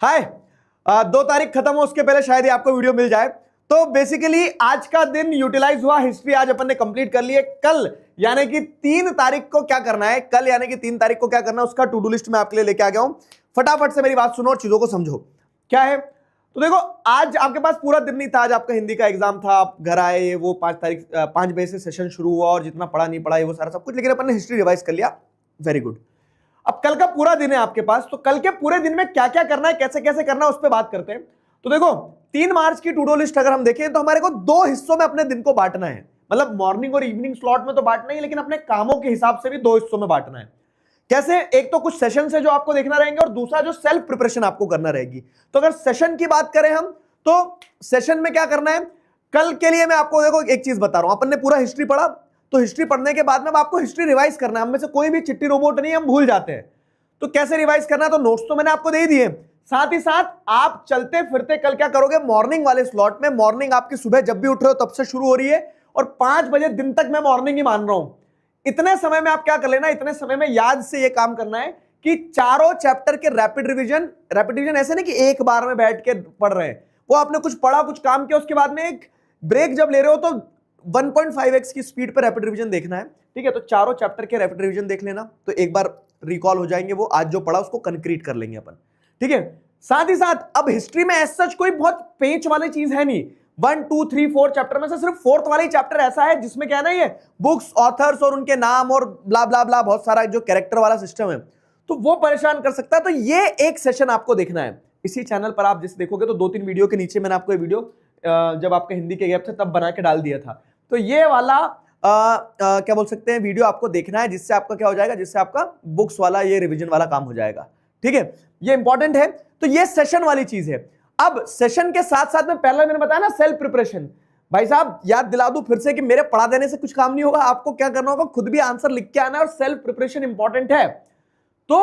हाय। 2 तारीख खत्म हो उसके पहले शायद ही आपको वीडियो मिल जाए। तो बेसिकली आज का दिन यूटिलाइज हुआ, हिस्ट्री आज अपन ने कंप्लीट कर ली है। कल यानी कि 3 तारीख को क्या करना है, कल यानी कि 3 तारीख को क्या करना है उसका टू डू लिस्ट मैं आपके लिए लेके आ गया हूं। फटाफट से मेरी बात सुनो और चीजों को समझो क्या है। तो देखो, आज आपके पास पूरा दिन नहीं था, आज आपका हिंदी का एग्जाम था, आप घर आए, वो 5 बजे से सेशन शुरू हुआ और जितना पढ़ा नहीं पढ़ा वो सारा सब कुछ, लेकिन अपन ने हिस्ट्री रिवाइज कर लिया। Very good. अब कल का पूरा दिन है आपके पास, तो कल के पूरे दिन में क्या क्या करना है, कैसे कैसे करना है, उस पर बात करते हैं। तो देखो, 3 मार्च की टू डू लिस्ट अगर हम देखें तो हमारे को 2 हिस्सों में अपने दिन को बांटना है। मतलब मॉर्निंग और इवनिंग स्लॉट में तो बांटना ही, लेकिन अपने कामों के हिसाब से भी 2 हिस्सों में बांटना है। कैसे? एक तो कुछ सेशन है जो आपको देखना रहेंगे और दूसरा जो सेल्फ प्रिपरेशन आपको करना रहेगी। तो अगर सेशन की बात करें हम, तो सेशन में क्या करना है कल के लिए, मैं आपको देखो एक चीज बता रहा हूं। अपन ने पूरा हिस्ट्री पढ़ा, तो हिस्ट्री पढ़ने के बाद में आपको हिस्ट्री रिवाइज करना है। हम में से कोई भी चिट्ठी रोबोट नहीं, हम भूल जाते हैं। तो कैसे रिवाइज करना है, तो नोट्स तो मैंने आपको दे ही दिए। साथ ही साथ आप चलते फिरते कल क्या करोगे, मॉर्निंग वाले स्लॉट में, मॉर्निंग आपकी सुबह जब भी उठ रहे हो तब से शुरू हो रही है और 5 बजे दिन तक मैं मॉर्निंग ही मान रहा हूं। इतने समय में आप क्या कर लेना, इतने समय में याद से ये काम करना है कि चारों चैप्टर के रैपिड रिवीजन ऐसे नहीं कि एक बार में बैठ के पढ़ रहे हैं, वो आपने कुछ पढ़ा, कुछ काम किया, उसके बाद में एक ब्रेक जब ले रहे हो तो 1.5x की स्पीड पर रैपिड रिवीजन देखना है। ठीक है, तो चारों चैप्टर के रैपिड रिवीजन देख लेना, तो एक बार रिकॉल हो जाएंगे, वो आज जो पढ़ा उसको कंक्रीट कर लेंगे अपन। ठीक है, साथ ही साथ अब हिस्ट्री में ऐसा कोई बहुत पेच वाली चीज है नहीं। 1 2 3 4 चैप्टर में से सिर्फ 4th वाला ही चैप्टर ऐसा है जिसमें क्या ना, ये बुक्स, ऑथर्स और उनके नाम और ब्ला ब्ला ब्ला बहुत सारा जो कैरेक्टर वाला सिस्टम है, तो वो परेशान कर सकता है। तो ये एक सेशन आपको देखना है इसी चैनल पर। आप जिस देखोगे तो 2-3 वीडियो के नीचे मैंने आपको ये वीडियो जब आपके हिंदी के गैप थे तब बना के डाल दिया था। तो ये वाला क्या बोल सकते हैं, वीडियो आपको देखना है, जिससे आपका क्या हो जाएगा, जिससे आपका बुक्स वाला ये रिवीजन वाला काम हो जाएगा। ठीक है, ये इंपॉर्टेंट है। तो ये सेशन वाली चीज है। अब सेशन के साथ साथ में पहले मैंने बताया ना सेल्फ प्रिपरेशन, भाई साहब याद दिला दूं फिर से कि मेरे पढ़ा देने से कुछ काम नहीं होगा। आपको क्या करना होगा, खुद भी आंसर लिख के आना है और सेल्फ प्रिपरेशन इंपॉर्टेंट है। तो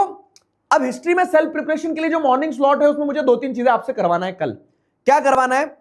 अब हिस्ट्री में सेल्फ प्रिपरेशन के लिए जो मॉर्निंग स्लॉट है उसमें मुझे 2-3 चीजें आपसे करवाना है। कल क्या करवाना है,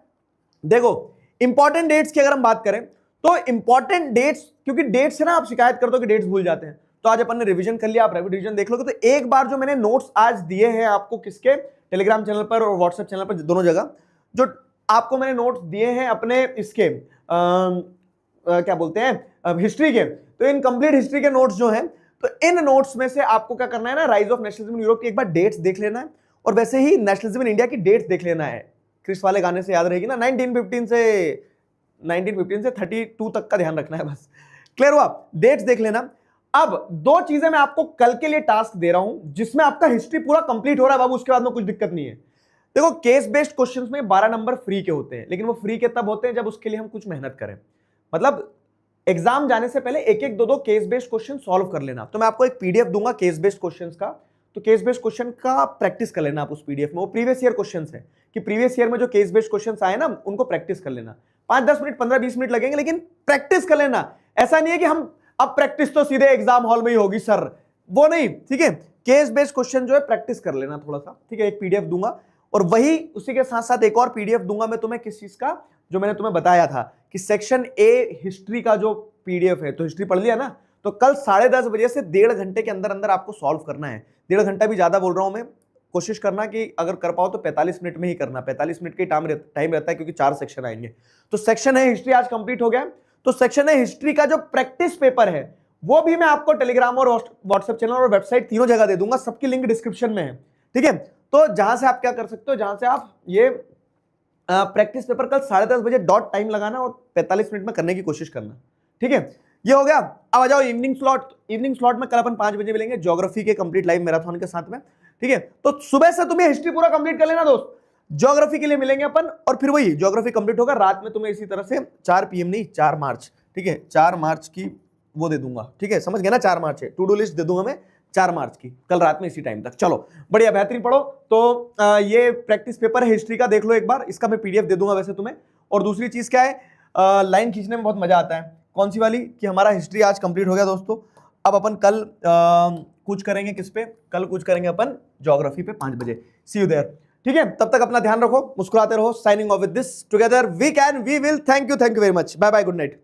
देखो इंपॉर्टेंट डेट्स की अगर हम बात करें तो इंपॉर्टेंट डेट्स, क्योंकि डेट्स है ना, आप शिकायत करते हो कि डेट्स भूल जाते हैं, तो आज अपन ने रिवीजन कर लिया, आप रैपिड रिवीजन देख लोगे। तो एक बार जो मैंने नोट्स आज दिए हैं आपको, किसके, टेलीग्राम चैनल पर और व्हाट्सएप चैनल पर, दोनों जगह जो आपको मैंने नोट्स दिए हैं अपने इसके क्या बोलते हैं, हिस्ट्री के, तो इन कंप्लीट हिस्ट्री के नोट्स जो हैं, तो इन नोट्स में से आपको क्या करना है ना, rise of nationalism in Europe की एक बार डेट्स देख लेना है, और वैसे ही नेशनलिज्म इन इंडिया की डेट्स देख लेना है। क्रिस वाले गाने से याद रहेगी ना, 1915 से 32 तक का ध्यान रखना है बस। क्लियर हुआ? डेट्स देख लेना। अब 2 चीजें मैं आपको कल के लिए टास्क दे रहा हूं जिसमें आपका हिस्ट्री पूरा कंप्लीट हो रहा है बाबू, उसके बाद में कुछ दिक्कत नहीं है। देखो, केस बेस्ड क्वेश्चंस में 12 नंबर फ्री के होते हैं, लेकिन वो फ्री के तब होते हैं जब उसके लिए हम कुछ मेहनत करें। मतलब एग्जाम जाने से पहले 1-1 2-2 केस बेस्ड क्वेश्चन सॉल्व कर लेना। तो मैं आपको एक पीडीएफ दूंगा केस बेस्ड क्वेश्चंस का, तो केस बेस्ड क्वेश्चन का प्रैक्टिस कर लेना आप उस पीडीएफ में। वो प्रीवियस ईयर क्वेश्चंस है कि प्रीवियस ईयर में जो केस बेस्ड क्वेश्चंस आए ना, उनको प्रैक्टिस कर लेना। 5-10 मिनट, 15-20 मिनट लगेंगे, लेकिन प्रैक्टिस कर लेना। ऐसा नहीं है कि हम अब प्रैक्टिस तो सीधे एग्जाम हॉल में ही होगी सर, वो नहीं। ठीक है, केस बेस्ड क्वेश्चन जो है प्रैक्टिस कर लेना थोड़ा सा। ठीक है, एक पीडीएफ दूंगा, और वही उसी के साथ साथ एक और पीडीएफ दूंगा मैं तुम्हें, किस चीज का, जो मैंने तुम्हें बताया था कि सेक्शन ए हिस्ट्री का जो पीडीएफ है। तो हिस्ट्री पढ़ लिया ना, तो कल 10:30 बजे से 1.5 घंटे के अंदर अंदर आपको सॉल्व करना है। 1.5 घंटा भी ज्यादा बोल रहा हूं मैं, कोशिश करना कि अगर कर पाओ तो 45 मिनट में ही करना। 45 मिनट के टाइम रहता है, क्योंकि 4 सेक्शन आएंगे। तो सेक्शन है हिस्ट्री आज कंप्लीट हो गया। तो सेक्शन है हिस्ट्री का जो प्रैक्टिस पेपर है वो भी मैं आपको टेलीग्राम और व्हाट्सएप चैनल और वेबसाइट तीनों जगह दे दूंगा, सबकी लिंक डिस्क्रिप्शन में है। ठीक है, तो जहां से आप क्या कर सकते हो, जहां से आप ये प्रैक्टिस पेपर कल 10:30 बजे डॉट टाइम लगाना और 45 मिनट में करने की कोशिश करना। ठीक है, ये हो गया। अब आ जाओ इवनिंग स्लॉट। इवनिंग स्लॉट में कल अपन 5 बजे मिलेंगे ज्योग्राफी के कंप्लीट लाइव मैराथन के साथ में। ठीक है, तो सुबह से तुम्हें हिस्ट्री पूरा कंप्लीट कर लेना दोस्त। ज्योग्राफी के लिए मिलेंगे अपन, और फिर वही ज्योग्राफी कंप्लीट होगा रात में तुम्हें इसी तरह से 4 PM नहीं 4 मार्च। ठीक है, 4 मार्च की वो दे दूंगा। ठीक है, समझ गए ना, 4 मार्च है, टू डू लिस्ट दे दूंगा मैं 4 मार्च की, कल रात में इसी टाइम तक। चलो बढ़िया, बेहतरीन पढ़ो। तो ये प्रैक्टिस पेपर है हिस्ट्री का, देख लो एक बार, इसका मैं पीडीएफ दे दूंगा वैसे तुम्हें। और दूसरी चीज क्या है, लाइन खींचने में बहुत मजा आता है। कौन सी वाली, कि हमारा हिस्ट्री आज कंप्लीट हो गया दोस्तों। अब अपन कल कुछ करेंगे किस पे, कल कुछ करेंगे अपन ज्योग्राफी पे 5 बजे। See you there. ठीक है, तब तक अपना ध्यान रखो, मुस्कुराते रहो। Signing off with this, together we can, we will. Thank you very much, bye bye, good night.